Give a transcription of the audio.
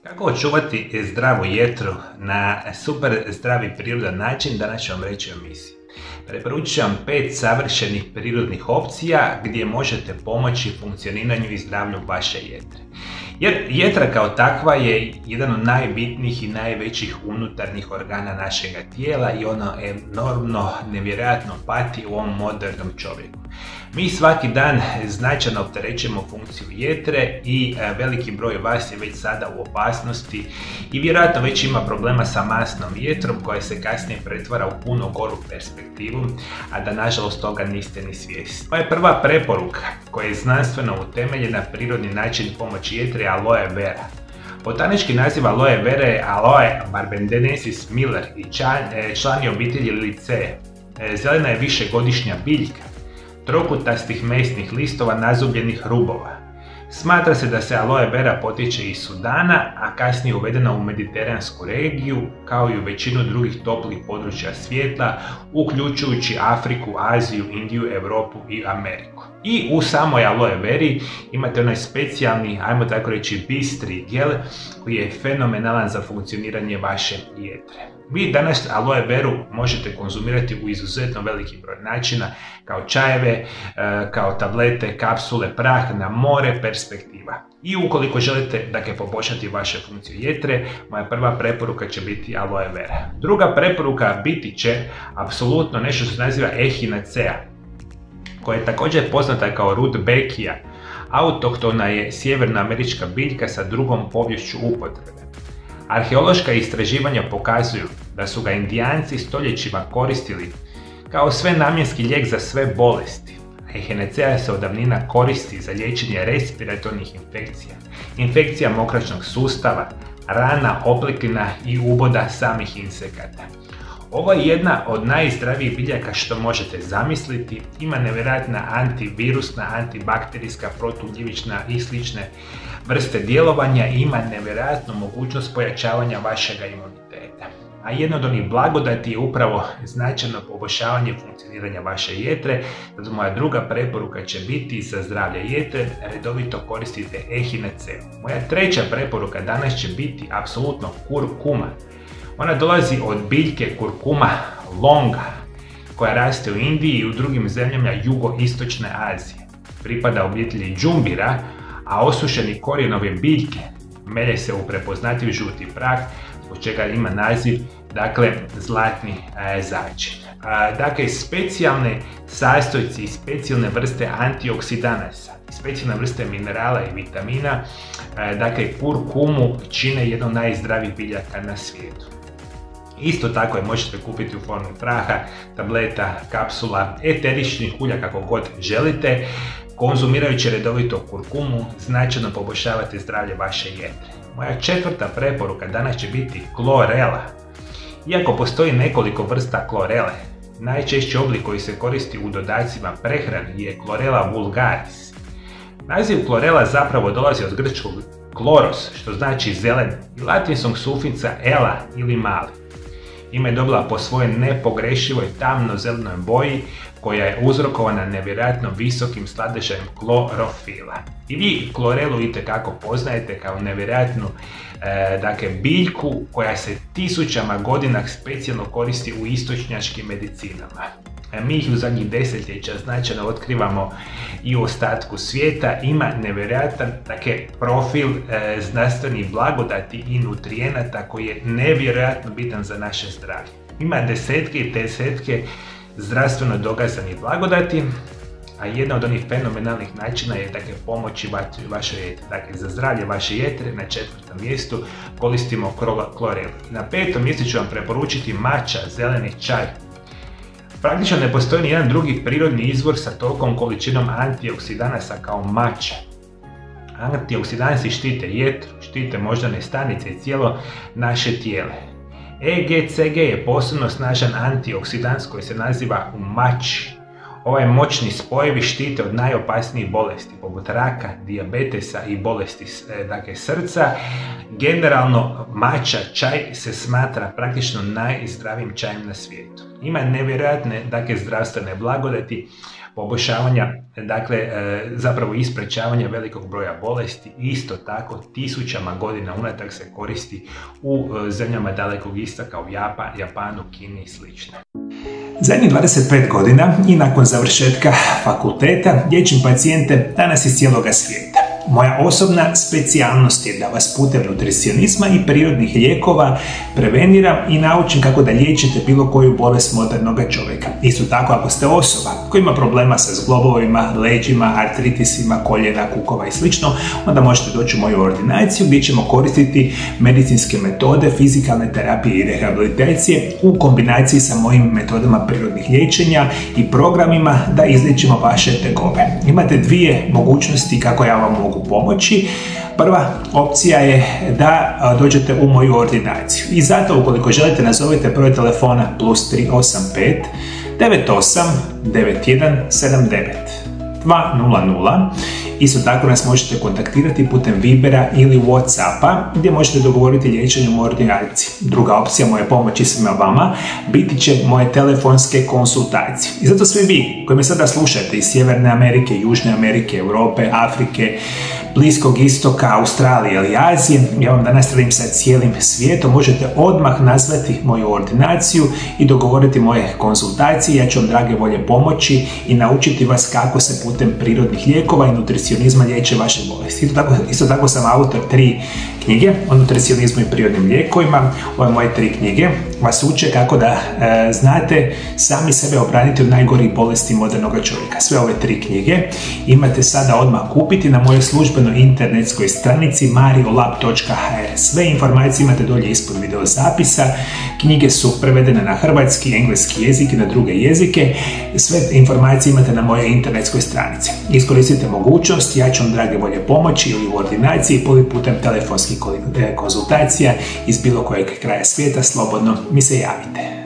Kako očuvati zdravu jetru na super zdravi prirodan način, danas ću vam reći o emisiji. Preporučujem vam 5 savršenih prirodnih opcija gdje možete pomoći funkcioniranju i zdravlju vaše jetre. Jer jetra kao takva je jedan od najbitnijih i najvećih unutarnjih organa našega tijela i ono enormno, nevjerojatno pati u ovom modernom čovjeku. Mi svaki dan značajno opterećujemo funkciju jetre i veliki broj vas je već sada u opasnosti i vjerojatno već ima problema sa masnom jetrom koja se kasnije pretvara u puno goru perspektivu, a da nažalost toga niste ni svjesni. Moja prva preporuka koja je znanstveno utemeljena prirodni način pomoći jetre je aloe vera. Botanički naziv aloe vera je Aloe barbadensis Miller i član je obitelji Liliaceae. Zelena je višegodišnja biljka trokutastih mesnih listova nazubljenih rubova. Smatra se da se aloe vera potječe iz Sudana, a kasnije uvedena u mediteransku regiju, kao i u većinu drugih toplih područja svijeta, uključujući Afriku, Aziju, Indiju, Europu i Ameriku. I u samoj aloe veri imate onaj specijalni, ajmo tako reći, bistri gel koji je fenomenalan za funkcioniranje vaše jetre. Vi danas aloe veru možete konzumirati u izuzetno veliki broj načina, kao čajeve, kao tablete, kapsule, prah, na more perspektiva. I ukoliko želite poboljšati vaše funkciju jetre, moja prva preporuka će biti aloe vera. Druga preporuka biti će apsolutno nešto što se naziva Echinacea, koja je također poznata kao Rudbeckia. Autohtona je sjevernoamerička biljka sa drugom poviješću upotrebe. Arheološka istraživanja pokazuju da su ga Indijanci stoljećima koristili kao svenamjenski lijek za sve bolesti. Echinacea se od davnina koristi za liječenje respiratornih infekcija, infekcija mokraćnog sustava, rana, opleklina i uboda samih insekata. Ovo je jedna od najzdravijih biljaka što možete zamisliti, ima nevjerojatna antivirusna, antibakterijska, protugljivična i slične vrste djelovanja i ima nevjerojatnu mogućnost pojačavanja vašega imuniteta. A jedna od onih blagodati je upravo značajno poboljšavanje funkcioniranja vaše jetre, zato moja druga preporuka će biti za zdravlje jetre, redovito koristite Echinaceu. Moja treća preporuka danas će biti apsolutno kurkuma. Ona dolazi od biljke kurkuma longa, koja raste u Indiji i u drugim zemljama jugoistočne Azije. Pripada obitelji džumbira, a osušeni korijen ove biljke melje se u prepoznatljiv žuti prah, zbog čega ima naziv, zlatni začin. Specijalne sastojci i specijalne vrste antioksidanasa, specijalne vrste minerala i vitamina, kurkumu čine jedno od najzdravijih biljaka na svijetu. Isto tako je možete kupiti u formi praha, tableta, kapsula, eteričnih ulja, kako god želite. Konzumirajući redovito kurkumu, značajno poboljšavate zdravlje vaše jetre. Moja četvrta preporuka danas će biti klorela. Iako postoji nekoliko vrsta klorele, najčešći oblik koji se koristi u dodacima prehrani je klorela vulgaris. Naziv klorela zapravo dolazi od grčkog kloros, što znači zelen, i latinskog sufixa ela ili mali. Ime je dobila po svojoj nepogrešivoj tamno-zelenoj boji koja je uzrokovana nevjerojatno visokim sadržajem klorofila. I vi klorelu itekako poznajete kao nevjerojatnu biljku koja se tisućama godina specijalno koristi u istočnjačkim medicinama. Mi ih u zadnjih desetljeća značajno otkrivamo i u ostatku svijeta. Ima nevjerojatan profil znanstvenih blagodati i nutrijenata koji je nevjerojatno bitan za naše zdravlje. Ima desetke i desetke zdravstveno dokazanih blagodati, a jedna od onih fenomenalnih načina je pomoći vašoj jetri. Za zdravlje vaše jetre na 4. mjestu koristimo klorelu. Na 5. mjestu ću vam preporučiti matcha, zeleni čaj. Praktično ne postoji ni jedan drugi prirodni izvor sa tolikom količinom antioksidanasa kao matcha. Antioksidansi štite jetru, štite moždane stanice i cijelo naše tijelo. EGCG je posebno snažan antioksidans koji se naziva u matchi. Ovaj moćni spojevi štite od najopasnijih bolesti, poput raka, dijabetesa i bolesti srca. Generalno, matcha čaj se smatra praktično najzdravijim čajem na svijetu. Ima nevjerojatne zdravstvene blagodati, poboljšavanja, dakle zapravo i sprečavanja velikog broja bolesti. Isto tako tisućama godina unatrag se koristi u zemljama Dalekog Istoka, u Japanu, Kini i sl. Zadnjih 25 godina i nakon završetka fakulteta liječim pacijente danas iz cijeloga svijeta. Moja osobna specijalnost je da vas putem nutricionizma i prirodnih lijekova preveniram i naučim kako da liječite bilo koju bolest modernog čovjeka. Isto tako, ako ste osoba koja ima problema sa zglobovima, leđima, artritisima, koljena, kukova i sl., onda možete doći u moju ordinaciju gdje ćemo koristiti medicinske metode, fizikalne terapije i rehabilitacije u kombinaciji sa mojim metodama prirodnih liječenja i programima da izliječimo vaše tegobe. Imate dvije mogućnosti kako ja vam mogu pomoći. Prva opcija je da dođete u moju ordinaciju i zato ukoliko želite nazovite broj telefona +385 98 91 79 200. Isto tako nas možete kontaktirati putem Vibera ili Whatsappa gdje možete dogovoriti liječenje u ordinaciji. Druga opcija moje pomoći svima vama biti će moje telefonske konsultacije. I zato svi vi koji me sada slušate iz Sjeverne Amerike, Južne Amerike, Europe, Afrike, Bliskog Istoka, Australije ili Azije, ja vam danas radim sa cijelim svijetom, možete odmah nazvati moju ordinaciju i dogovoriti moje konsultacije. Ja ću vam drage volje pomoći i naučiti vas kako se putem prirodnih lijekova i nutricionizma liječe vaše bolesti. Isto tako sam autor 3 knjige o nutricionizmu i prirodnim lijekovima. Ove moje 3 knjige vas uče kako da znate sami sebe obraniti od najgorih bolesti modernog čovjeka. Sve ove 3 knjige imate sada odmah kupiti na mojoj službenoj internetskoj stranici mariolab.hr. Sve informacije imate dolje ispod video zapisa. Knjige su prevedene na hrvatski, engleski jezik i na druge jezike. Sve informacije imate na mojoj internetskoj stranici. Iskoristite mogućnost, ja ću vam drage volje pomoći ili u ordinaciji ili putem telefonskih konzultacija iz bilo kojeg kraja svijeta, slobodno mi se javite.